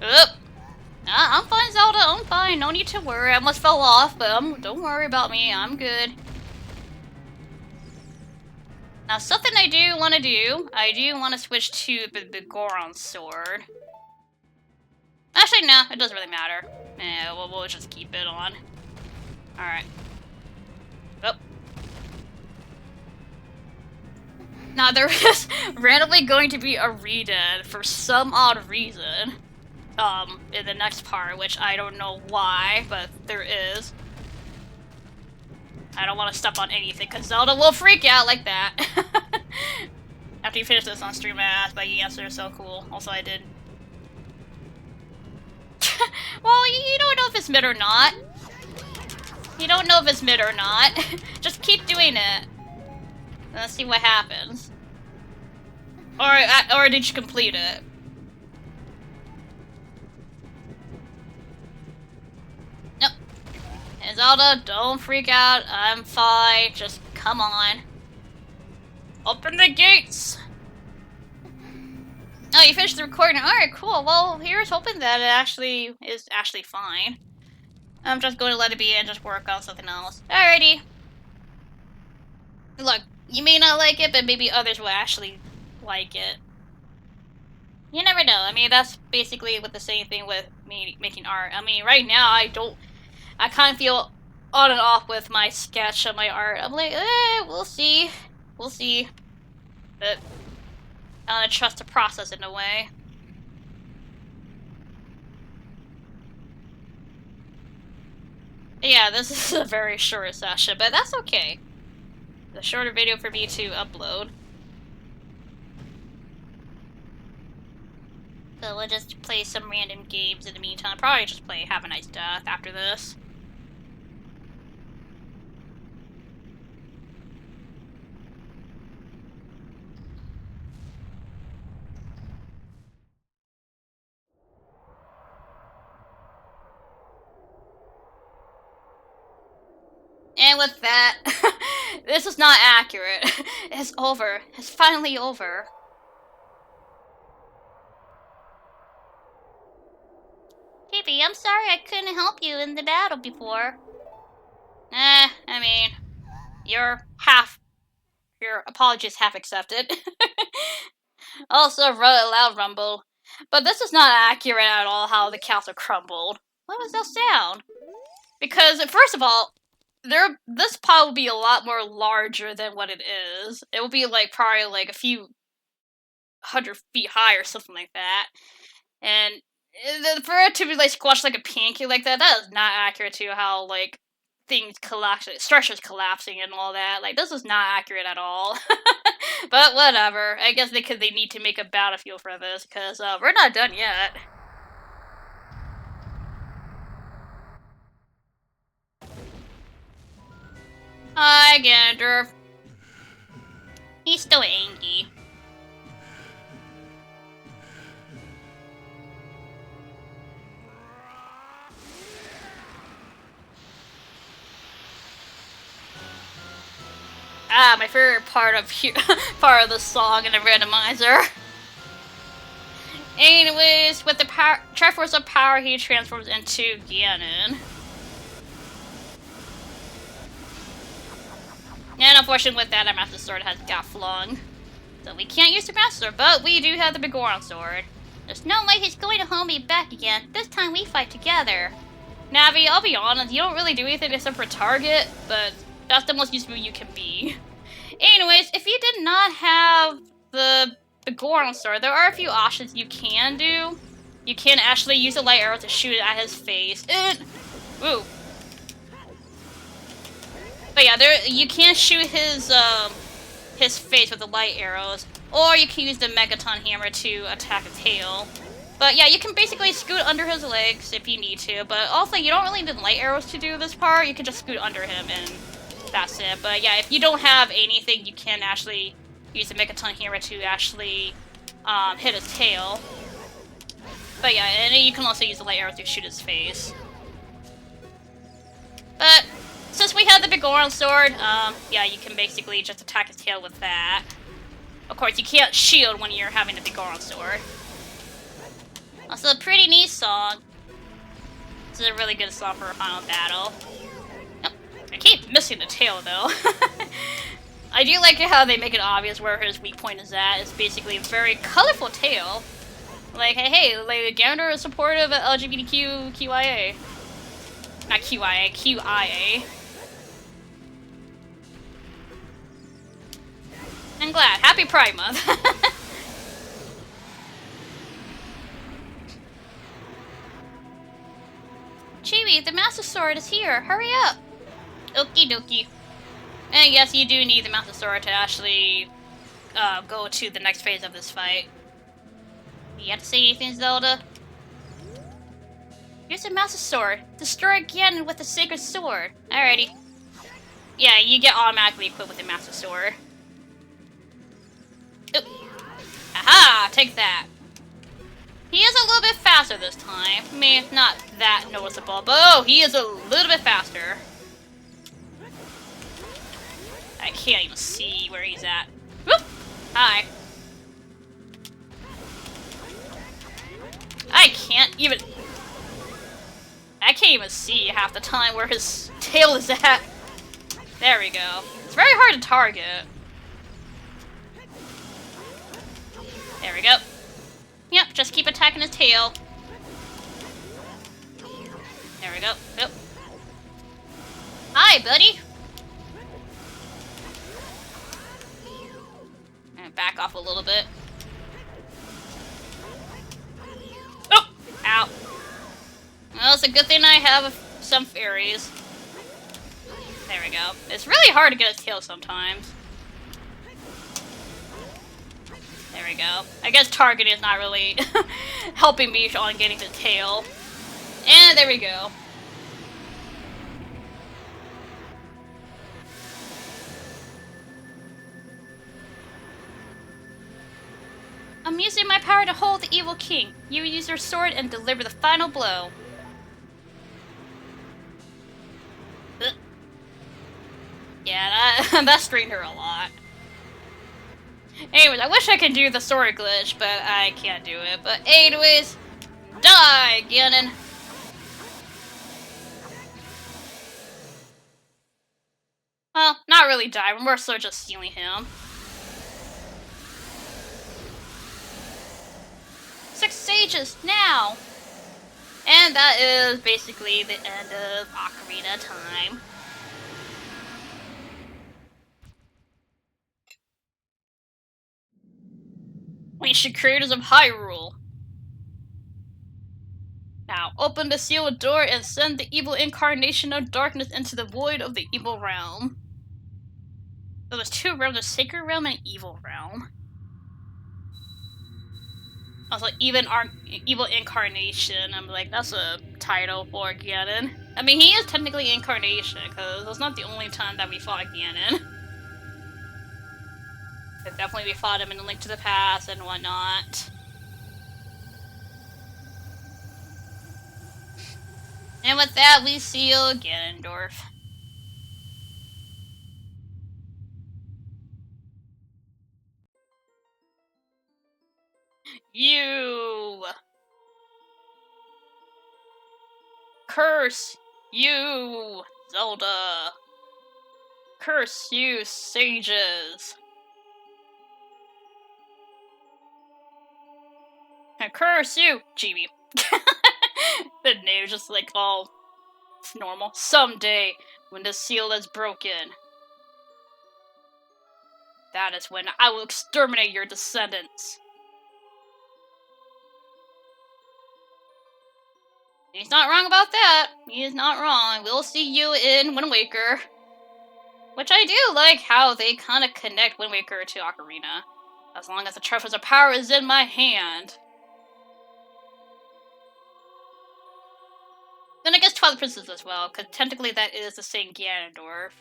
Oop. I'm fine, Zelda. I'm fine. No need to worry. I almost fell off, but don't worry about me. I'm good. Now, something I do want to switch to the Goron sword. Actually, no, it doesn't really matter. We'll just keep it on. Alright. Oh. Now, there is randomly going to be a redead for some odd reason. In the next part, which I don't know why, but there is. I don't want to step on anything, because Zelda will freak out like that. After you finish this on stream, I asked by yes, they're so cool. Also, I did. Well, you don't know if it's mid or not. You don't know if it's mid or not. Just keep doing it. Let's see what happens. Or did you complete it? Nope. And Zelda, don't freak out. I'm fine. Just come on. Open the gates! Oh, you finished the recording. Alright, cool. Well, here's hoping that it is actually fine. I'm just going to let it be and just work on something else. Alrighty. Look, you may not like it, but maybe others will actually like it. You never know. I mean, that's basically with the same thing with me making art. I mean, right now, I kind of feel on and off with my sketch of my art. I'm like, we'll see. We'll see. But I want to trust the process in a way. Yeah, this is a very short session, but that's okay. The shorter video for me to upload. So we'll just play some random games in the meantime. Probably just play Have a Nice Death after this. And with that, this is not accurate. It's over. It's finally over. Chibi, I'm sorry I couldn't help you in the battle before. I mean, your apologies half accepted. Also, loud rumble. But this is not accurate at all how the castle crumbled. What was that sound? Because, first of all, this pod will be a lot more larger than what it is. It will be like probably like a few 100 feet high or something like that. And for it to be like squashed like a pancake like that is not accurate to how like things collapse, structures collapsing and all that. Like, this is not accurate at all. But whatever. I guess they need to make a battlefield for this because we're not done yet. Hi, Gander. He's still angry. My favorite part of the song in the randomizer. Anyways, with the Triforce of Power, he transforms into Ganon. And unfortunately with that, our Master Sword has got flung. So we can't use the Master Sword, but we do have the Biggoron Sword. There's no way he's going to hold me back again. This time we fight together. Navi, I'll be honest, you don't really do anything except for target, but that's the most useful you can be. Anyways, if you did not have the Biggoron Sword, there are a few options you can do. You can actually use a light arrow to shoot it at his face. Ooh. But yeah, you can shoot his face with the light arrows, or you can use the Megaton Hammer to attack a tail. But yeah, you can basically scoot under his legs if you need to, but also you don't really need light arrows to do this part, you can just scoot under him and that's it. But yeah, if you don't have anything, you can actually use the Megaton Hammer to actually hit his tail. But yeah, and you can also use the light arrow to shoot his face. But since we have the Biggoron Sword, yeah, you can basically just attack his tail with that. Of course, you can't shield when you're having the Biggoron Sword. Also, a pretty neat song. This is a really good song for a final battle. Oh, I keep missing the tail, though. I do like how they make it obvious where his weak point is at. It's basically a very colorful tail. Like, hey, like, Gander is supportive of LGBTQ QIA. Not QIA, QIA. I'm glad. Happy Pride Month. Chibi, the Master Sword is here. Hurry up. Okie dokie. And yes, you do need the Master Sword to actually go to the next phase of this fight. You have to say anything, Zelda? Here's the Master Sword. Destroy Ganon with the Sacred Sword. Alrighty. Yeah, you get automatically equipped with the Master Sword. Oop. Aha! Take that. He is a little bit faster this time. I mean, not that noticeable, but oh, he is a little bit faster. I can't even see where he's at. Whoop! Hi. I can't even see half the time where his tail is at. There we go. It's very hard to target. There we go. Yep, just keep attacking his tail. There we go. Yep. Hi, buddy. And back off a little bit. Oh! Ow. Well, it's a good thing I have some fairies. There we go. It's really hard to get his tail sometimes. There we go. I guess targeting is not really helping me on getting the tail. And there we go. I'm using my power to hold the evil king. You use your sword and deliver the final blow. Yeah, that strained her a lot. Anyways, I wish I could do the sword glitch, but I can't do it. But anyways, die, Ganon. Well, not really die. We're more so just stealing him. 6 stages now. And that is basically the end of Ocarina time. Ancient creators of Hyrule. Now, open the sealed door and send the evil incarnation of darkness into the void of the evil realm. So there's 2 realms, a sacred realm and an evil realm. Also, even evil incarnation. I'm like, that's a title for Ganon. I mean, he is technically incarnation, because it's not the only time that we fought Ganon. But definitely we fought him in A Link to the Past and whatnot. And with that, we seal Ganondorf. You Curse you, Zelda. Curse you, sages. And curse you, Chibi. The name just like all normal. Someday, when the seal is broken, that is when I will exterminate your descendants. He's not wrong about that. He is not wrong. We'll see you in Wind Waker. Which I do like how they kind of connect Wind Waker to Ocarina. As long as the Triforce of Power is in my hand. Then I guess Twilight Princess as well, because technically that is the same Ganondorf.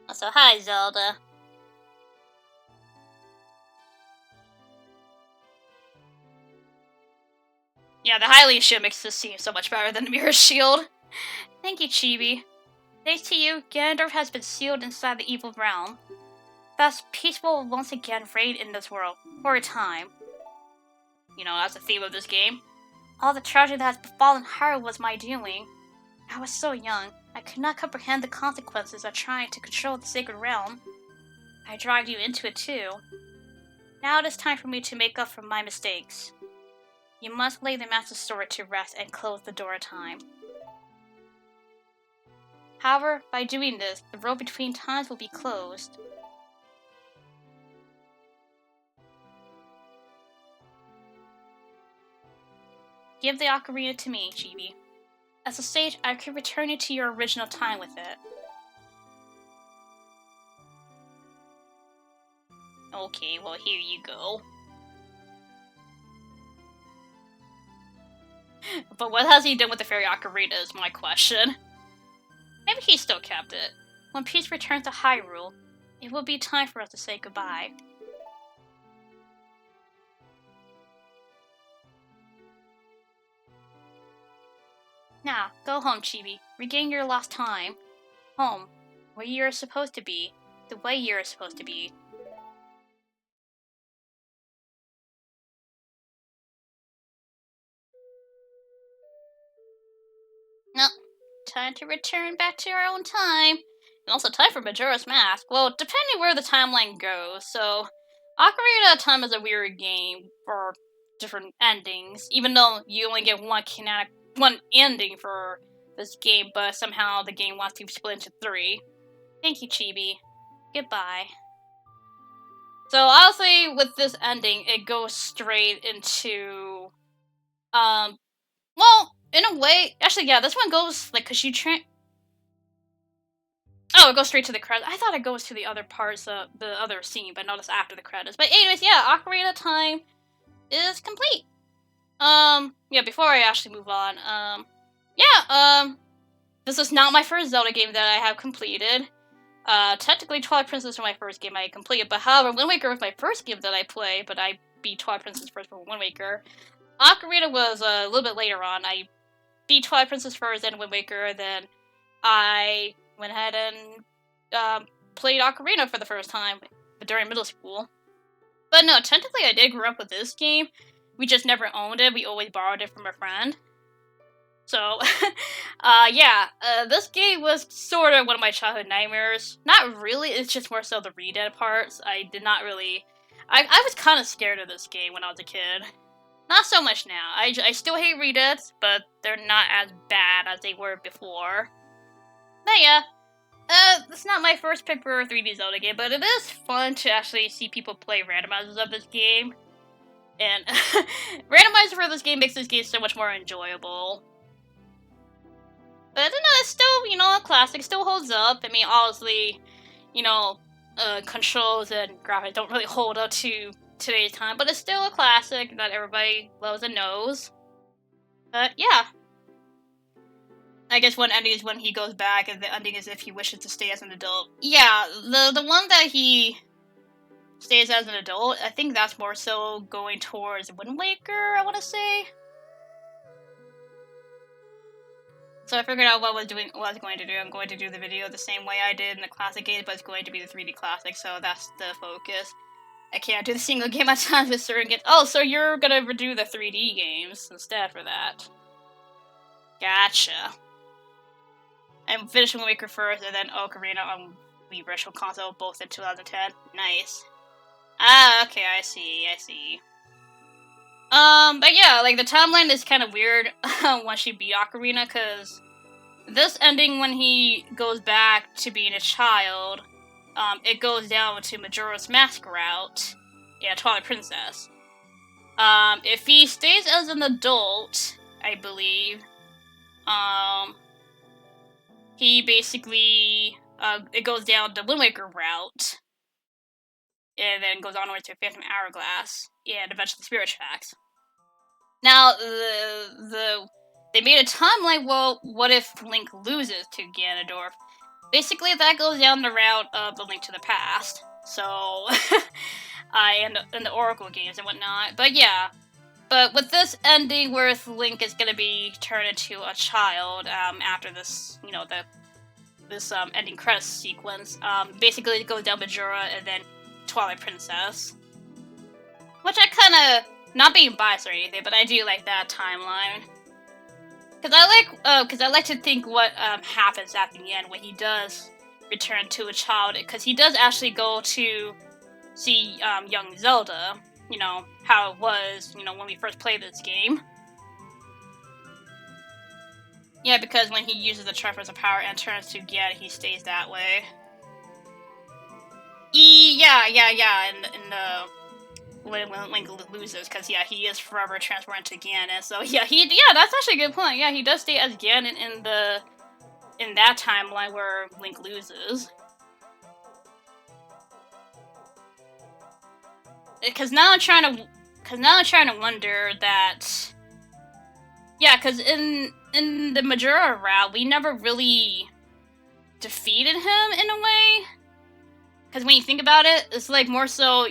Also, hi, Zelda. Yeah, the Hylian shield makes this seem so much better than the Mirror Shield. Thank you, Chibi. Thanks to you, Ganondorf has been sealed inside the evil realm. Thus, peace will once again reign in this world, for a time. You know, that's the theme of this game. All the tragedy that has befallen Hyrule was my doing. I was so young, I could not comprehend the consequences of trying to control the sacred realm. I dragged you into it too. Now it is time for me to make up for my mistakes. You must lay the Master Sword to rest and close the door of time. However, by doing this, the road between times will be closed. Give the Ocarina to me, Chibi. As a sage, I could return you to your original time with it. Okay, well here you go. But what has he done with the Fairy Ocarina is my question. Maybe he still kept it. When peace returns to Hyrule, it will be time for us to say goodbye. Now, go home, Chibi. Regain your lost time. Home, where you are supposed to be. The way you are supposed to be. No. Time to return back to our own time. And also time for Majora's Mask. Well, depending where the timeline goes. So, Ocarina of Time is a weird game for different endings. Even though you only get one ending for this game, but somehow the game wants to split into 3. Thank you, Chibi. Goodbye. So honestly, with this ending, it goes straight into, well, in a way, actually, yeah, this one goes, like, cause oh, it goes straight to the credits. I thought it goes to the other parts of the other scene, but notice after the credits. But anyways, yeah, Ocarina of Time is complete. Yeah, before I actually move on, this is not my first Zelda game that I have completed. Technically Twilight Princess was my first game I completed, but however, Wind Waker was my first game that I played, but I beat Twilight Princess first before Wind Waker. Ocarina was a little bit later on. I beat Twilight Princess first, then Wind Waker, then I went ahead and played Ocarina for the first time during middle school. But no, technically I did grow up with this game. We just never owned it. We always borrowed it from a friend. So, this game was sort of one of my childhood nightmares. Not really, it's just more so the read-in parts. I did not really... I was kind of scared of this game when I was a kid. Not so much now. I still hate read-ins, but they're not as bad as they were before. But yeah, it's not my first pick for a 3D Zelda game, but it is fun to actually see people play randomizers of this game. And randomizer for this game makes this game so much more enjoyable. But it's still, a classic, still holds up. I mean, obviously, controls and graphics don't really hold up to today's time, but it's still a classic that everybody loves and knows. But yeah. I guess one ending is when he goes back, and the ending is if he wishes to stay as an adult. Yeah, the one that he stays as an adult, I think that's more so going towards Wind Waker, I want to say. So I figured out what I was going to do. I'm going to do the video the same way I did in the classic games, but it's going to be the 3D classic, so that's the focus. I can't do the single game at times with certain games. Oh, so you're gonna redo the 3D games instead for that. Gotcha. And finish Wind Waker first, and then Ocarina on the Virtual Console, both in 2010. Nice. Ah, okay, I see. But yeah, like, the timeline is kind of weird once you beat Ocarina, because this ending, when he goes back to being a child, it goes down to Majora's Mask route. Yeah, Twilight Princess. If he stays as an adult, I believe, he basically, it goes down the Wind Waker route, and then goes onward to Phantom Hourglass, and eventually Spirit Tracks. Now, they made a timeline, well, what if Link loses to Ganondorf? Basically, that goes down the route of the Link to the Past, so, and the Oracle games and whatnot, but yeah. But with this ending where Link is gonna be turned into a child, after this, you know, this ending credits sequence, basically it goes down Majora and then Twilight Princess. Which I kinda, not being biased or anything, but I do like that timeline. Cause I like to think what happens at the end when he does return to a child, cause he does actually go to see young Zelda, you know, how it was, you know, when we first played this game. Yeah, because when he uses the Triforce of Power and turns to Ganon, he stays that way. Yeah, in the when Link loses, because yeah, he is forever transformed into Ganon. So yeah, that's actually a good point. Yeah, he does stay as Ganon in that timeline where Link loses. Because now I'm trying to wonder that. Yeah, because in the Majora route, we never really defeated him in a way. Because when you think about it, it's like more so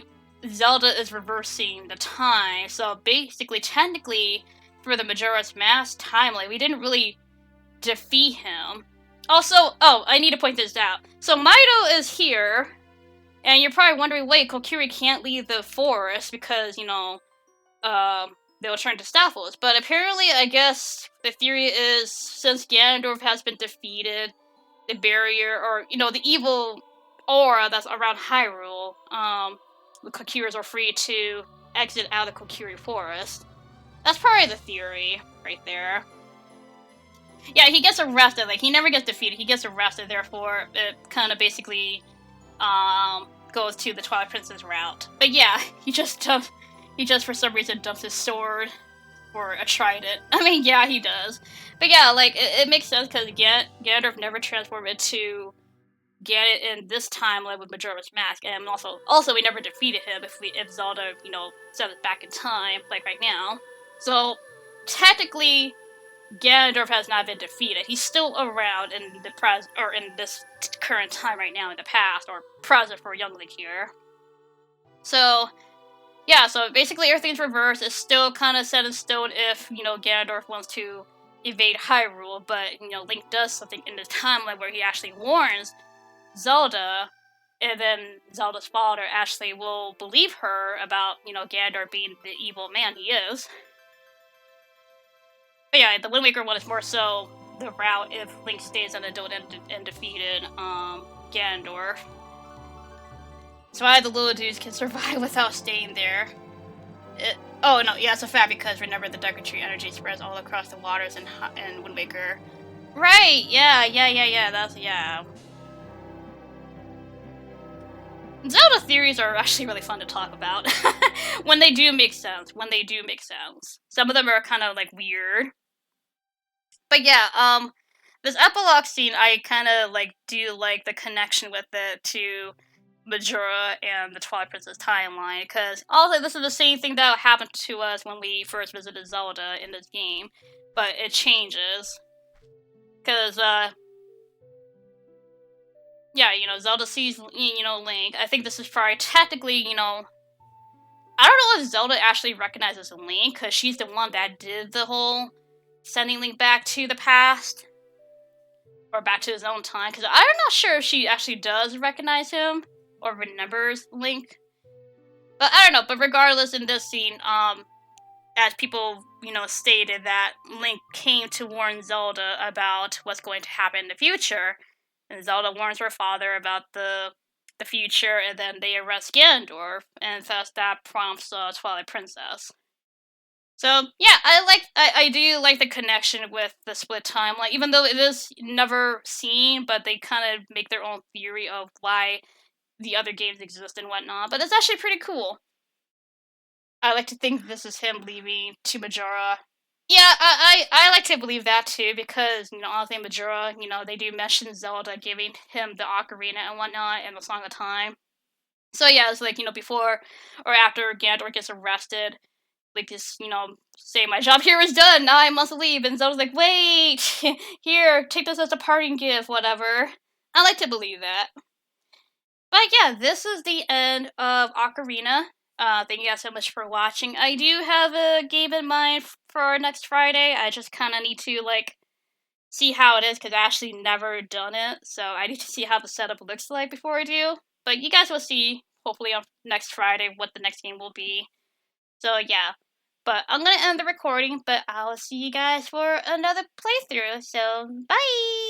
Zelda is reversing the time. So basically, technically, for the Majora's Mask timeline, we didn't really defeat him. Also, oh, I need to point this out. So Mido is here, and you're probably wondering, wait, Kokiri can't leave the forest because, you know, they'll turn to Stalfos. But apparently, I guess the theory is, since Ganondorf has been defeated, the barrier, or, you know, the evil aura that's around Hyrule, the Kokiris are free to exit out of the Kokiri forest. That's probably the theory right there. Yeah, he gets arrested. Like, he never gets defeated. He gets arrested, therefore, it kind of basically, goes to the Twilight Princess route. But yeah, he just for some reason dumps his sword or a trident. I mean, yeah, he does. But yeah, like, it makes sense because Ganondorf never transformed into Ganon in this timeline with Majora's Mask, and also we never defeated him if Zelda, you know, set it back in time, like right now. So technically, Ganondorf has not been defeated. He's still around in the present, or in this current time right now in the past, or present for young Link here. So yeah, so basically everything's reversed. It's still kind of set in stone if, you know, Ganondorf wants to evade Hyrule, but, you know, Link does something in the timeline where he actually warns Zelda, and then Zelda's father actually will believe her about, you know, Ganondorf being the evil man he is. But yeah, the Wind Waker one is more so the route if Link stays an adult and defeated Ganondorf. So why the little dudes can survive without staying there. Oh no, yeah, it's a fact because remember the Deku Tree energy spreads all across the waters in Wind Waker. Right, yeah, that's, yeah. Zelda theories are actually really fun to talk about. when they do make sense. Some of them are kind of, like, weird. But yeah, this epilogue scene, I kind of, like, do like the connection with it to Majora and the Twilight Princess timeline, because also this is the same thing that happened to us when we first visited Zelda in this game, but it changes. Because, yeah, you know, Zelda sees, you know, Link. I think this is probably technically, you know, I don't know if Zelda actually recognizes Link, because she's the one that did the whole sending Link back to the past, or back to his own time, because I'm not sure if she actually does recognize him, or remembers Link. But I don't know. But regardless, in this scene, as people, stated that Link came to warn Zelda about what's going to happen in the future, and Zelda warns her father about the future, and then they arrest Ganondorf, and thus that prompts Twilight Princess. So yeah, I do like the connection with the split timeline, even though it is never seen, but they kind of make their own theory of why the other games exist and whatnot. But it's actually pretty cool. I like to think this is him leaving to Majora. Yeah, I like to believe that too, because honestly, Majora, they do mention Zelda giving him the Ocarina and whatnot and the Song of Time. So yeah, it's like before or after Ganondorf gets arrested, like just say my job here is done. Now I must leave, and Zelda's like, wait, here, take this as a parting gift, whatever. I like to believe that. But yeah, this is the end of Ocarina. Thank you guys so much for watching. I do have a game in mind for next Friday. I just kind of need to see how it is because I actually never done it, so I need to see how the setup looks like before I do. But you guys will see hopefully on next Friday what the next game will be. So yeah, but I'm gonna end the recording. But I'll see you guys for another playthrough. So bye.